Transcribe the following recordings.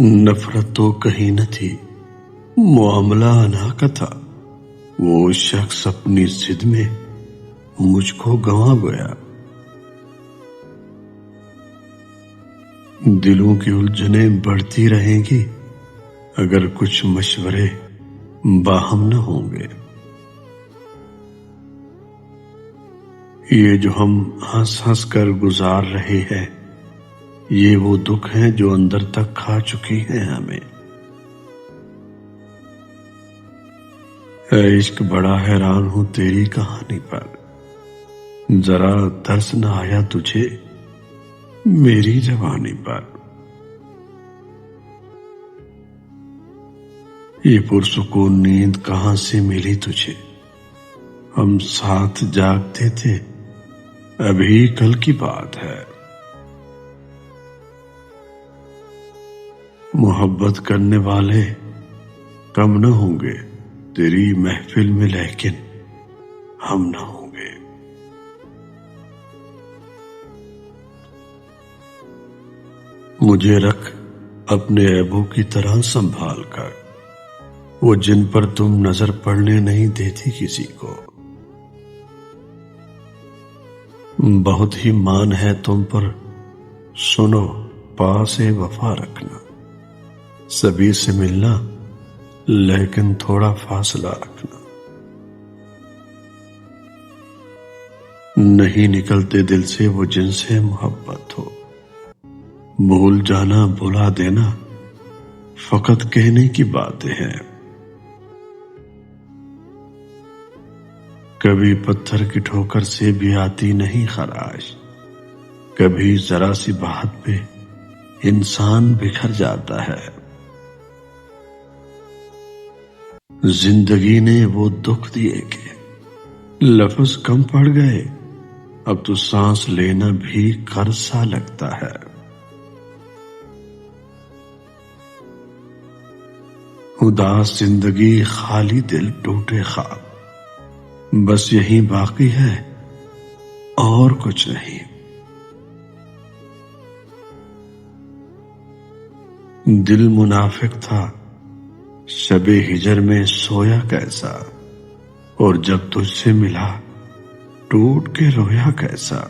نفرت تو کہیں نہ تھی، معاملہ انا کا تھا۔ وہ شخص اپنی ضد میں مجھ کو گنوا گیا۔ دلوں کی الجھنیں بڑھتی رہیں گی اگر کچھ مشورے باہم نہ ہوں گے۔ یہ جو ہم ہنس ہنس کر گزار رہے ہیں، یہ وہ دکھ ہیں جو اندر تک کھا چکی ہیں ہمیں۔ اے عشق، بڑا حیران ہوں تیری کہانی پر، ذرا ترس نہ آیا تجھے میری جوانی پر۔ یہ پرسکون نیند کہاں سے ملی تجھے؟ ہم ساتھ جاگتے تھے، ابھی کل کی بات ہے۔ محبت کرنے والے کم نہ ہوں گے تیری محفل میں، لیکن ہم نہ ہوں گے۔ مجھے رکھ اپنے عیبوں کی طرح سنبھال کر، وہ جن پر تم نظر پڑنے نہیں دیتی کسی کو۔ بہت ہی مان ہے تم پر، سنو پاس وفا رکھنا، سبھی سے ملنا لیکن تھوڑا فاصلہ رکھنا۔ نہیں نکلتے دل سے وہ جن سے محبت ہو، بھول جانا بھلا دینا فقط کہنے کی باتیں ہیں۔ کبھی پتھر کی ٹھوکر سے بھی آتی نہیں خراش، کبھی ذرا سی بات پہ انسان بکھر جاتا ہے۔ زندگی نے وہ دکھ دیے کہ لفظ کم پڑ گئے، اب تو سانس لینا بھی قرض سا لگتا ہے۔ اداس زندگی، خالی دل، ٹوٹے خواب، بس یہی باقی ہے اور کچھ نہیں۔ دل منافق تھا، شب ہجر میں سویا کیسا، اور جب تجھ سے ملا ٹوٹ کے رویا کیسا۔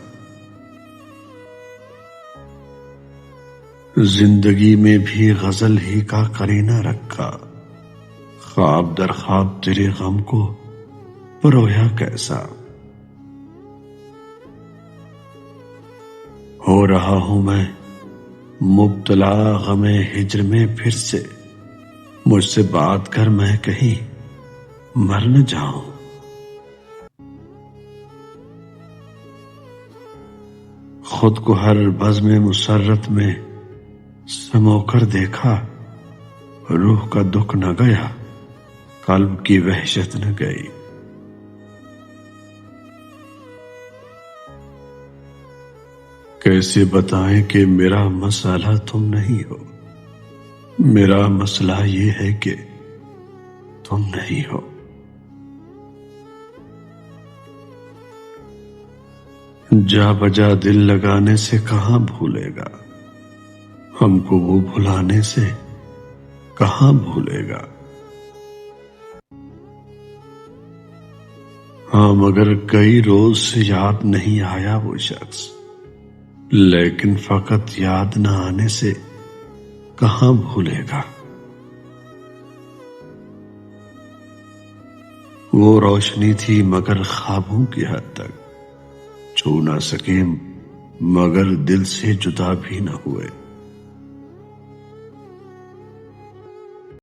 زندگی میں بھی غزل ہی کا قرینہ رکھا، خواب در خواب تیرے غم کو پرویا کیسا۔ ہو رہا ہوں میں مبتلا غم ہجر میں پھر سے، مجھ سے بات کر میں کہیں مر نہ جاؤں۔ خود کو ہر بزم مسرت میں سمو کر دیکھا، روح کا دکھ نہ گیا، قلب کی وحشت نہ گئی۔ کیسے بتائیں کہ میرا مسئلہ تم نہیں ہو، میرا مسئلہ یہ ہے کہ تم نہیں ہو۔ جا بجا دل لگانے سے کہاں بھولے گا، ہم کو وہ بھلانے سے کہاں بھولے گا۔ ہاں مگر کئی روز سے یاد نہیں آیا وہ شخص، لیکن فقط یاد نہ آنے سے کہاں بھولے گا۔ وہ روشنی تھی مگر خوابوں کی حد تک، چھو نہ سکے مگر دل سے جدا بھی نہ ہوئے۔